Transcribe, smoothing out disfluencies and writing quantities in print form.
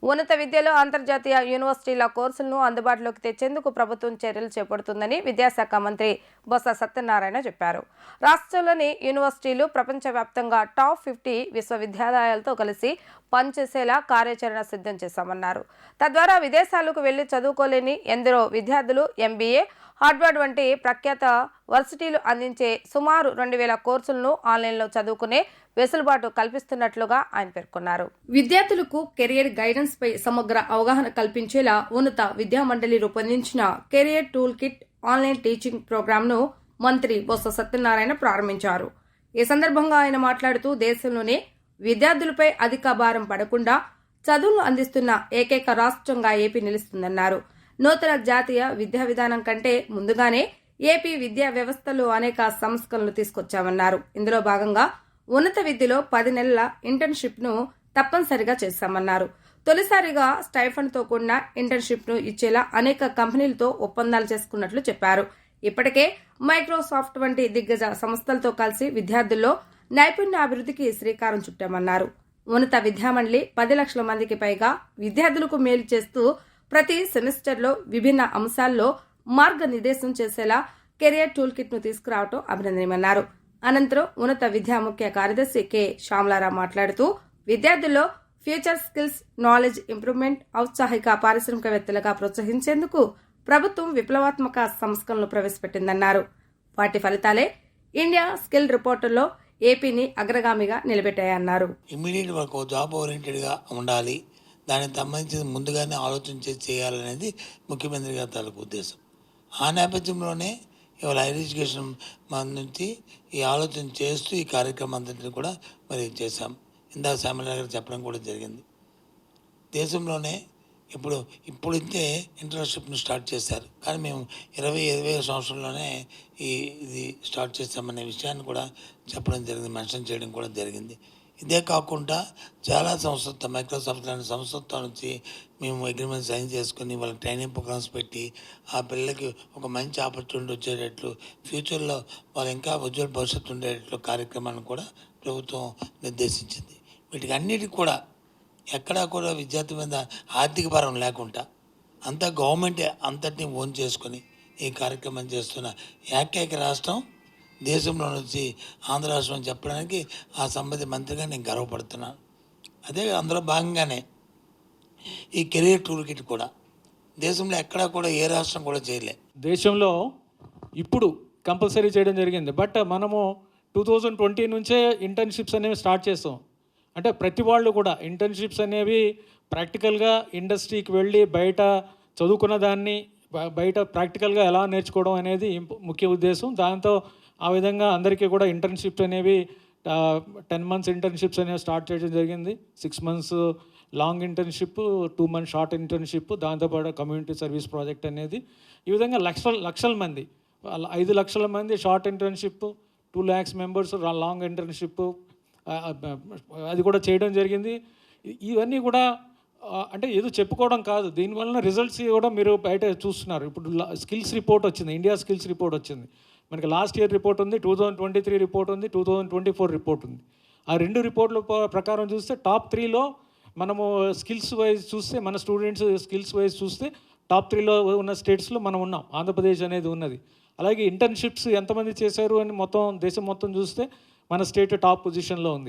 ఉన్నత విద్యలో అంతర్జాతీయ యూనివర్సిటీల కోర్సులను అందుబాటులోకి తెచ్చేందుకు ప్రభుత్వం చర్యలు చేపడుతుందని విద్యాశాఖ మంత్రి బొత్స సత్యనారాయణ చెప్పారు. రాష్ట్రంలోని యూనివర్సిటీలు ప్రపంచవ్యాప్తంగా టాప్ 50 విశ్వవిద్యాలయాలతో కలిసి పనిచేసేలా కార్యాచరణ సిద్ధం చేశామన్నారు. తద్వారా విదేశాలకు వెళ్లి చదువుకోలేని ఎందరో విద్యార్థులు MBA, హార్వర్డ్ వంటి ప్రఖ్యాత వర్సిటీలు అందించే సుమారు 2000 కోర్సులను ఆన్లైన్లో చదువుకునే వెసులుబాటు కల్పిస్తున్నట్లుగా ఆయన పేర్కొన్నారు. విద్యార్థులకు కెరియర్ గైడెన్స్ పై సమగ్ర అవగాహన కల్పించేలా ఉన్నత విద్యామండలి రూపొందించిన career tool kit online teaching ప్రోగ్రాంను మంత్రి బొత్స సత్యనారాయణ ప్రారంభించారు. ఈ సందర్భంగా ఆయన మాట్లాడుతూ దేశంలోనే విద్యార్థులపై అధిక భారం పడకుండా చదువులు అందిస్తున్న ఏకైక రాష్ట్రంగా ఏపీ నిలుస్తుందన్నారు. నూతన జాతీయ విద్యా విధానం కంటే ముందుగానే ఏపీ విద్యా వ్యవస్థలో అనేక సంస్కరణలు తీసుకొచ్చామన్నారు. ఇందులో భాగంగా ఉన్నత విద్యలో 10 నెలల ఇంటర్న్షిప్ ను తప్పనిసరిగా చేశామన్నారు. తొలిసారిగా స్టైఫండ్ తో కూడిన ఇంటర్న్షిప్ ను ఇచ్చేలా అనేక కంపెనీలతో ఒప్పందాలు చేసుకున్నట్లు చెప్పారు. ఇప్పటికే మైక్రోసాఫ్ట్ వంటి దిగ్గజ సంస్థలతో కలిసి విద్యార్థుల్లో నైపుణ్య అభివృద్ధికి శ్రీకారం చుట్టామన్నారు. ఉన్నత విద్యామండలి 10 లక్షల మందికి పైగా విద్యార్థులకు మేలు చేస్తూ ప్రతి సెమిస్టర్లో విభిన్న అంశాల్లో మార్గనిర్దేశం చేసేలా కెరియర్ టూల్ కిట్ ను తీసుకురావడం అభినందనీయమన్నారు. అనంతరం ఉన్నత విద్యా ముఖ్య కార్యదర్శి కె శ్యామలారావు మాట్లాడుతూ విద్యార్థుల్లో ఫ్యూచర్ స్కిల్స్, నాలెడ్జ్ ఇంప్రూవ్మెంట్, ఔత్సాహిక పారిశ్రామికవేత్తలుగా ప్రోత్సహించేందుకు ప్రభుత్వం విప్లవాత్మక సంస్కరణలు ప్రవేశపెట్టిందన్నారు. వాటి ఫలితాలే ఇండియా స్కిల్ రిపోర్టుల్లో ఏపీని అగ్రగామిగా నిలబెట్టాయన్నారు. ఇమ్మీడియట్ వర్క్ జాబ్ ఓరియంటెడ్గా ఉండాలి, దానికి సంబంధించి ముందుగానే ఆలోచించి చేయాలనేది ముఖ్యమంత్రి గారి తాలూకు ఉద్దేశం. ఆ నేపథ్యంలోనే ఇవాళ హైయర్ ఎడ్యుకేషన్ మన నుంచి ఈ ఆలోచన చేస్తూ ఈ కార్యక్రమం అంతటిని కూడా మరి చేశాం. ఇందాక శ్యామల గారు చెప్పడం కూడా జరిగింది. దేశంలోనే ఇప్పుడైతే ఇంటర్న్షిప్ను స్టార్ట్ చేశారు, కానీ మేము 20 సంవత్సరంలోనే ఇది స్టార్ట్ చేస్తామనే విషయాన్ని కూడా చెప్పడం జరిగింది, మెన్షన్ చేయడం కూడా జరిగింది. ఇదే కాకుండా చాలా సంస్థలతో, మైక్రోసాఫ్ట్ లాంటి సంస్థలతో నుంచి మేము అగ్రిమెంట్ సైన్ చేసుకుని వాళ్ళకి ట్రైనింగ్ ప్రోగ్రామ్స్ పెట్టి ఆ పిల్లలకి ఒక మంచి ఆపర్చునిటీ వచ్చేటట్లు, ఫ్యూచర్లో వాళ్ళు ఇంకా ఉజ్వల భవిష్యత్తు ఉండేటట్లు కార్యక్రమాన్ని కూడా ప్రభుత్వం నిర్దేశించింది. వీటికి అన్నిటికీ కూడా ఎక్కడా కూడా విద్యార్థి మీద ఆర్థిక భారం లేకుండా అంతా గవర్నమెంటే అంతటినీ ఓన్ చేసుకొని ఈ కార్యక్రమం చేస్తున్న ఏకైక రాష్ట్రం దేశంలో నుంచి ఆంధ్ర రాష్ట్రం అని చెప్పడానికి ఆ సంబంధిత మంత్రిగా నేను గర్వపడుతున్నాను. అదే అందులో భాగంగానే ఈ కెరీర్ టూల్ కిట్ కూడా దేశంలో ఎక్కడా కూడా ఏ రాష్ట్రం కూడా చేయలే. దేశంలో ఇప్పుడు కంపల్సరీ చేయడం జరిగింది. బట్ మనము 2020 నుంచే ఇంటర్న్షిప్స్ అనేవి స్టార్ట్ చేస్తాం. అంటే ప్రతి వాళ్ళు కూడా ఇంటర్న్షిప్స్ అనేవి ప్రాక్టికల్గా ఇండస్ట్రీకి వెళ్ళి బయట చదువుకున్న దాన్ని బయట ప్రాక్టికల్గా ఎలా నేర్చుకోవడం అనేది ముఖ్య ఉద్దేశం. దాంతో ఆ విధంగా అందరికీ కూడా ఇంటర్న్షిప్స్ అనేవి 10 మంత్స్ ఇంటర్న్షిప్స్ అనేవి స్టార్ట్ చేయడం జరిగింది. 6 months long internship, 2 months short internship, దాంతోపాటు కమ్యూనిటీ సర్వీస్ ప్రాజెక్ట్ అనేది. ఈ విధంగా లక్షల మంది, 5 లక్షల మంది short internship, 2 lakhs members long internship అది కూడా చేయడం జరిగింది. ఇవన్నీ కూడా అంటే ఏదో చెప్పుకోవడం కాదు, దీనివల్ల రిజల్ట్స్ కూడా మీరు బయట చూస్తున్నారు. ఇప్పుడు స్కిల్స్ రిపోర్ట్ వచ్చింది, ఇండియా స్కిల్స్ రిపోర్ట్ వచ్చింది. మనకి లాస్ట్ ఇయర్ రిపోర్ట్ ఉంది, 2023 రిపోర్ట్ ఉంది, 2024 రిపోర్ట్ ఉంది. ఆ 2 రిపోర్ట్ల ప్రకారం చూస్తే టాప్ 3లో మనము స్కిల్స్ వైజ్ చూస్తే, మన స్టూడెంట్స్ స్కిల్స్ వైజ్ చూస్తే టాప్ 3లో ఉన్న స్టేట్స్లో మనం ఉన్నాం. ఆంధ్రప్రదేశ్ అనేది ఉన్నది. అలాగే ఇంటర్న్షిప్స్ ఎంతమంది చేశారు అని మొత్తం దేశం మొత్తం చూస్తే మన స్టేట్ టాప్ పొజిషన్లో ఉంది.